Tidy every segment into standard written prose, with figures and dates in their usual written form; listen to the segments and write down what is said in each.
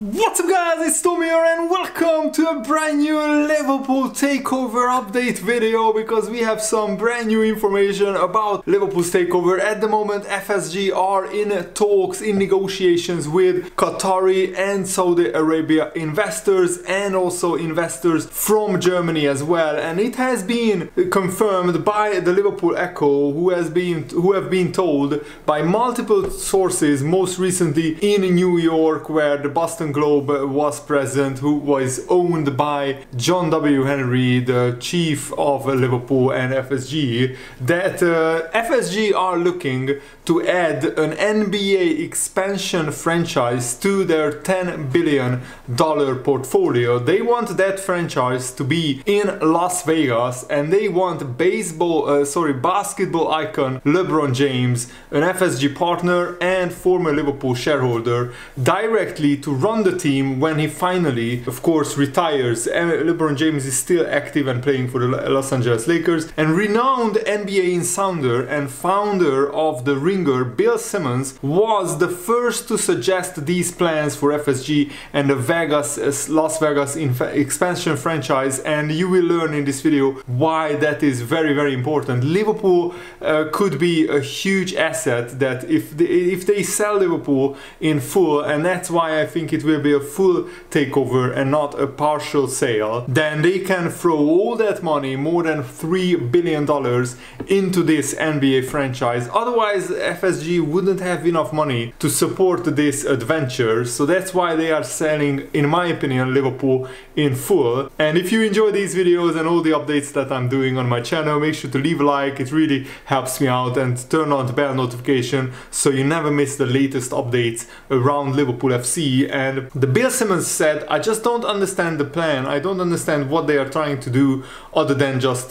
What's up guys, it's Tommy here and welcome to a brand new Liverpool takeover update video, because we have some brand new information about Liverpool's takeover. At the moment FSG are in talks, in negotiations with Qatari and Saudi Arabia investors and also investors from Germany as well, and it has been confirmed by the Liverpool Echo, who have been told by multiple sources, most recently in New York where the Boston Globe was present, who was owned by John W. Henry, the chief of Liverpool and FSG, that FSG are looking to add an NBA expansion franchise to their $10 billion portfolio. They want that franchise to be in Las Vegas, and they want basketball icon LeBron James, an FSG partner and former Liverpool shareholder, directly to run the team when he finally, of course, retires. LeBron James is still active and playing for the Los Angeles Lakers, and renowned NBA insider and founder of the Ringer, Bill Simmons, was the first to suggest these plans for FSG and the Las Vegas expansion franchise, and you will learn in this video why that is very important. Liverpool could be a huge asset, that if they sell Liverpool in full, and that's why I think it will be a full takeover and not a partial sale, then they can throw all that money, more than $3 billion, into this NBA franchise. Otherwise FSG wouldn't have enough money to support this adventure, so that's why they are selling, in my opinion, Liverpool in full. And if you enjoy these videos and all the updates that I'm doing on my channel, make sure to leave a like, it really helps me out, and turn on the bell notification so you never miss the latest updates around Liverpool FC. And the Bill Simmons said, I just don't understand the plan, I don't understand what they are trying to do other than just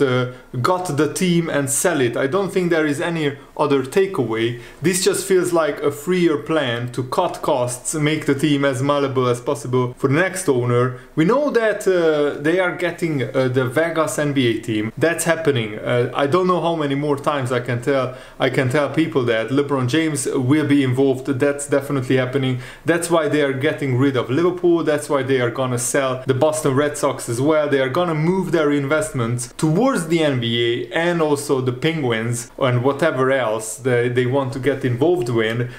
got the team and sell it. I don't think there is any other takeaway. This just feels like a 3-year plan to cut costs, make the team as malleable as possible for the next owner. We know that they are getting the Vegas NBA team. That's happening. I don't know how many more times I can tell people that LeBron James will be involved. That's definitely happening. That's why they are getting rid of Liverpool. That's why they are gonna sell the Boston Red Sox as well. They are gonna move their investments towards the NBA and also the Penguins and whatever else they want to get involved with.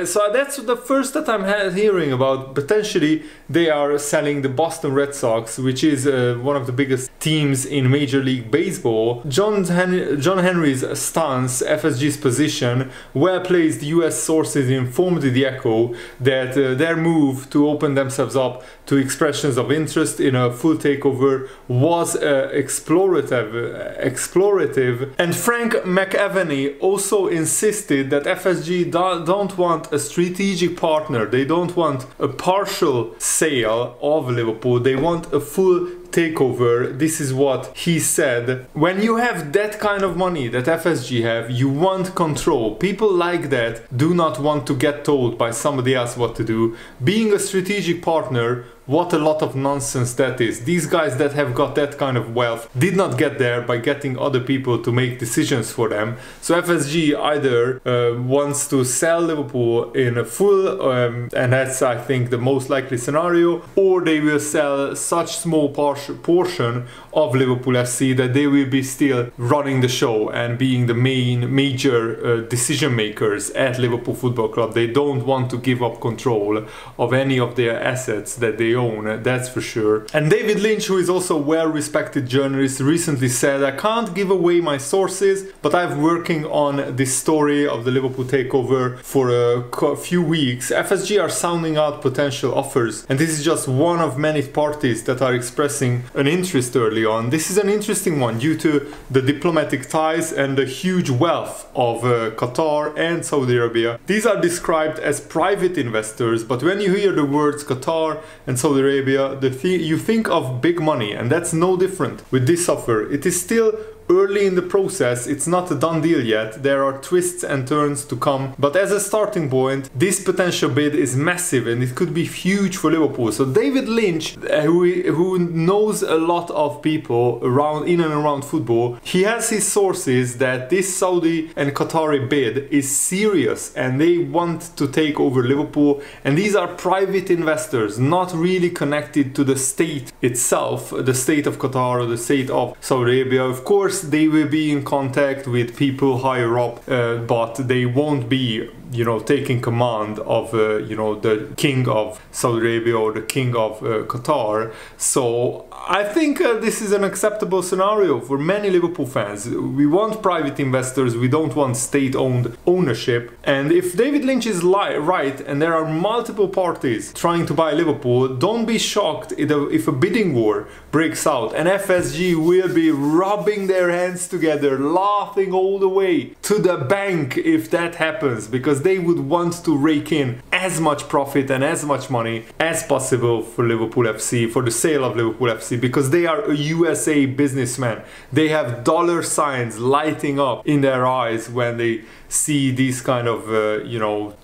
So that's the first that I'm hearing about. Potentially they are selling the Boston Red Sox, which is one of the biggest teams in Major League Baseball. John Henry's stance, FSG's position, well-placed US sources informed the Echo that their move to open themselves up to expressions of interest in a full takeover was explorative. And Frank McAvenny also insisted that FSG don't want a strategic partner. They don't want a partial sale of Liverpool. They want a full takeover. This is what he said. When you have that kind of money that FSG have, you want control. People like that do not want to get told by somebody else what to do. Being a strategic partner, what a lot of nonsense that is. These guys that have got that kind of wealth did not get there by getting other people to make decisions for them. So FSG either wants to sell Liverpool in a full, and that's, I think, the most likely scenario, or they will sell such small portion of Liverpool FC that they will be still running the show and being the major decision makers at Liverpool Football Club. They don't want to give up control of any of their assets that they own, that's for sure. And David Lynch, who is also a well-respected journalist, recently said, I can't give away my sources, but I've been working on this story of the Liverpool takeover for a few weeks. FSG are sounding out potential offers, and this is just one of many parties that are expressing an interest early on. This is an interesting one due to the diplomatic ties and the huge wealth of Qatar and Saudi Arabia. These are described as private investors, but when you hear the words Qatar and Saudi Arabia, you think of big money, and that's no different with this offer. It is still early in the process. It's not a done deal yet. There are twists and turns to come. But as a starting point, this potential bid is massive and it could be huge for Liverpool. So David Lynch, who knows a lot of people around in and around football, he has his sources that this Saudi and Qatari bid is serious and they want to take over Liverpool. And these are private investors, not really connected to the state itself, the state of Qatar or the state of Saudi Arabia. Of course, they will be in contact with people higher up, but they won't be, you know, taking command of, you know, the king of Saudi Arabia or the king of Qatar. So I think this is an acceptable scenario for many Liverpool fans. We want private investors, we don't want state-owned ownership. And if David Lynch is right and there are multiple parties trying to buy Liverpool, don't be shocked if a bidding war breaks out and FSG will be rubbing their hands together, laughing all the way to the bank if that happens, because they would want to rake in as much profit and as much money as possible for Liverpool FC, for the sale of Liverpool FC, because they are a USA businessman. They have dollar signs lighting up in their eyes when they see these kind of, you know,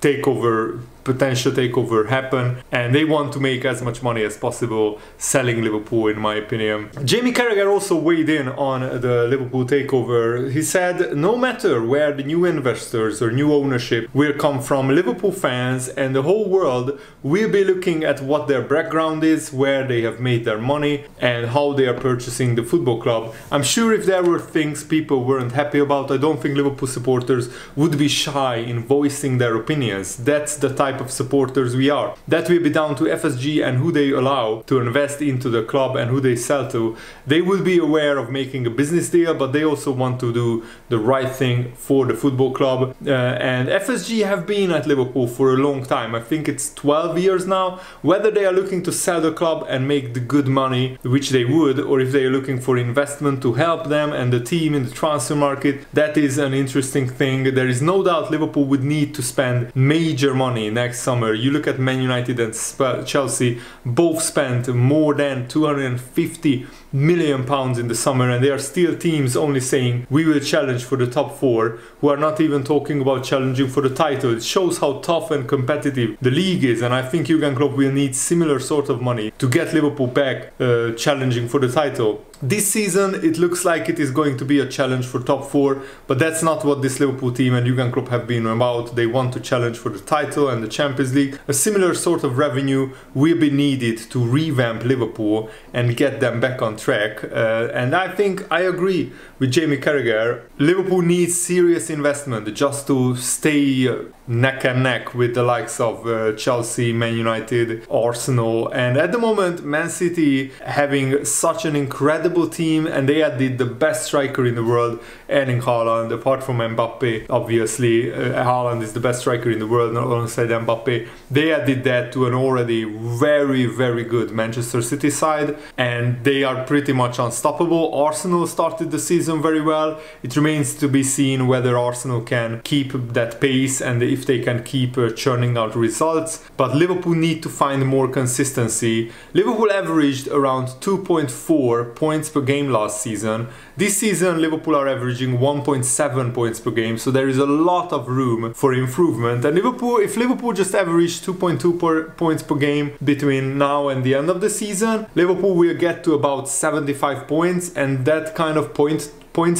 potential takeover happen, and they want to make as much money as possible selling Liverpool, in my opinion. Jamie Carragher also weighed in on the Liverpool takeover. He said, no matter where the new investors or new ownership will come from, Liverpool fans and the whole world will be looking at what their background is, where they have made their money, and how they are purchasing the football club. I'm sure if there were things people weren't happy about, I don't think Liverpool supporters would be shy in voicing their opinions. That's the type of supporters we are. That will be down to FSG and who they allow to invest into the club and who they sell to. They will be aware of making a business deal, but they also want to do the right thing for the football club. And FSG have been at Liverpool for a long time. I think it's 12 years now. Whether they are looking to sell the club and make the good money, which they would, or if they are looking for investment to help them and the team in the transfer market, that is an interesting thing. There is no doubt Liverpool would need to spend major money next summer. You look at Man United and Chelsea, both spent more than 250 million pounds in the summer, and they are still teams only saying we will challenge for the top 4, who are not even talking about challenging for the title. It shows how tough and competitive the league is, and I think Jurgen Klopp will need similar sort of money to get Liverpool back challenging for the title. This season it looks like it is going to be a challenge for top 4, but that's not what this Liverpool team and Jurgen Klopp have been about. They want to challenge for the title and the Champions League. A similar sort of revenue will be needed to revamp Liverpool and get them back on track. And I think I agree with Jamie Carragher. Liverpool needs serious investment just to stay neck and neck with the likes of Chelsea, Man United, Arsenal, and at the moment Man City having such an incredible team, and they added the best striker in the world, Erling Haaland, apart from Mbappe. Obviously Haaland is the best striker in the world alongside Mbappe. They added that to an already very good Manchester City side, and they are pretty much unstoppable. Arsenal started the season very well. It remains to be seen whether Arsenal can keep that pace and if they can keep churning out results, but Liverpool need to find more consistency. Liverpool averaged around 2.4 points per game last season. This season Liverpool are averaging 1.7 points per game, so there is a lot of room for improvement. And if Liverpool just averaged 2.2 points per game between now and the end of the season, Liverpool will get to about 75 points, and that kind of points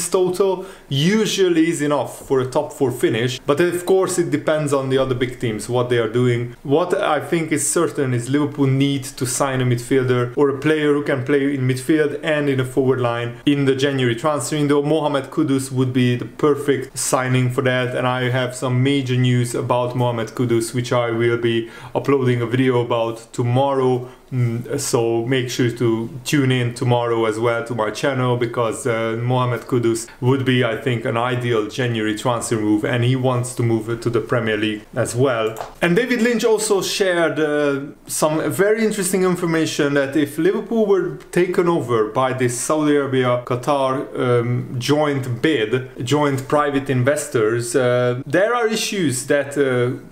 total usually is enough for a top 4 finish. But of course it depends on the other big teams, what they are doing. What I think is certain is Liverpool need to sign a midfielder or a player who can play in midfield and in a forward line in the January transfer window. Mohamed Kudus would be the perfect signing for that, and I have some major news about Mohamed Kudus which I will be uploading a video about tomorrow. So make sure to tune in tomorrow as well to my channel, because Mohamed Kudus would be, I think, an ideal January transfer move, and he wants to move to the Premier League as well. And David Lynch also shared some very interesting information that if Liverpool were taken over by this Saudi Arabia Qatar joint private investors, there are issues that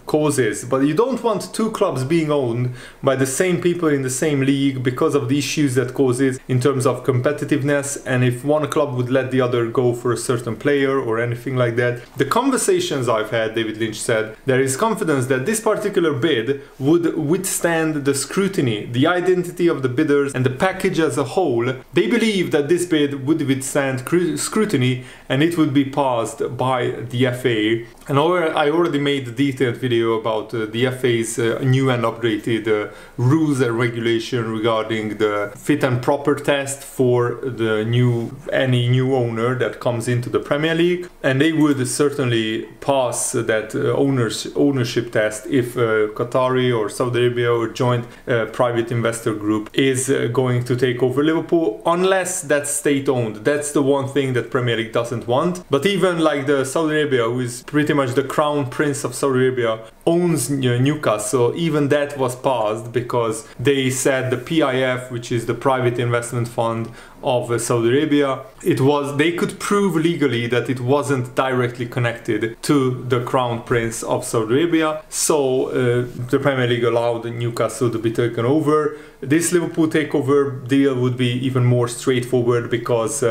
causes, but you don't want two clubs being owned by the same people in the same league because of the issues that causes in terms of competitiveness, and if one club would let the other go for a certain player or anything like that. The conversations I've had, David Lynch said, there is confidence that this particular bid would withstand the scrutiny, the identity of the bidders and the package as a whole. They believe that this bid would withstand scrutiny and it would be passed by the FA. And I already made a detailed video about the FA's new and updated rules and regulation regarding the fit and proper test for any new owner that comes into the Premier League, and they would certainly pass that ownership test if Qatari or Saudi Arabia or joint private investor group is going to take over Liverpool, unless that's state owned. That's the one thing that Premier League doesn't want. But even like the Saudi Arabia, who is pretty much the crown prince of Saudi Arabia, owns Newcastle, even that was passed because they said the PIF, which is the private investment fund of Saudi Arabia, they could prove legally that it wasn't directly connected to the crown prince of Saudi Arabia. So the Premier League allowed Newcastle to be taken over. This Liverpool takeover deal would be even more straightforward because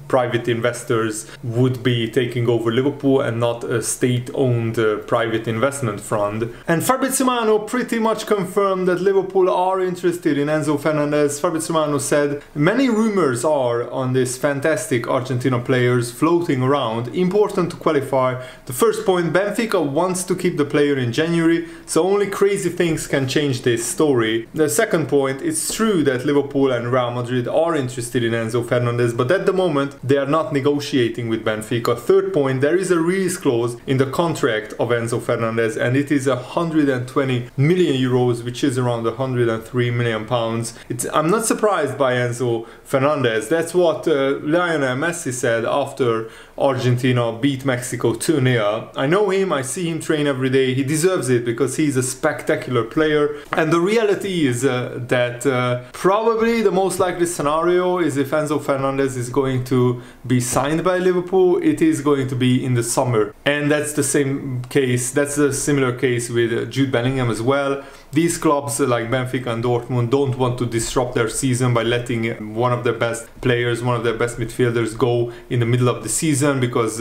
private investors would be taking over Liverpool and not a state-owned private investment fund. And Fabrizio Romano pretty much confirmed that Liverpool are interested in Enzo Fernandez. Fabrizio Romano said, "Many rumors are on this fantastic Argentino players floating around. Important to qualify. The first point, Benfica wants to keep the player in January, so only crazy things can change this story. The second point, it's true that Liverpool and Real Madrid are interested in Enzo Fernandez, but at the moment they are not negotiating with Benfica. Third point, there is a release clause in the contract of Enzo Fernandez, and it is 120 million euros, which is around 103 million pounds. I'm not surprised by Enzo Fernandez. That's what Lionel Messi said after Argentina beat Mexico 2-0. I know him, I see him train every day. He deserves it because he's a spectacular player. And the reality is that probably the most likely scenario is if Enzo Fernandez is going to be signed by Liverpool, it is going to be in the summer. And that's the same case, that's a similar case with Jude Bellingham as well. These clubs like Benfica and Dortmund don't want to disrupt their season by letting one of their best players, one of their best midfielders go in the middle of the season, because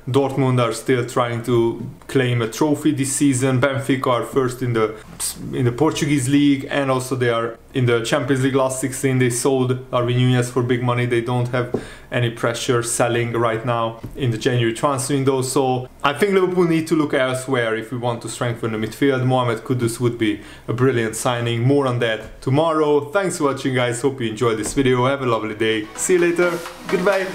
Dortmund are still trying to claim a trophy this season. Benfica are first in the Portuguese league, and also they are in the Champions League last 16. They sold Darwin Núñez for big money. They don't have any pressure selling right now in the January transfer window. So I think Liverpool need to look elsewhere if we want to strengthen the midfield. Mohamed Kudus would be a brilliant signing. More on that tomorrow. Thanks for watching, guys. Hope you enjoyed this video. Have a lovely day. See you later. Goodbye.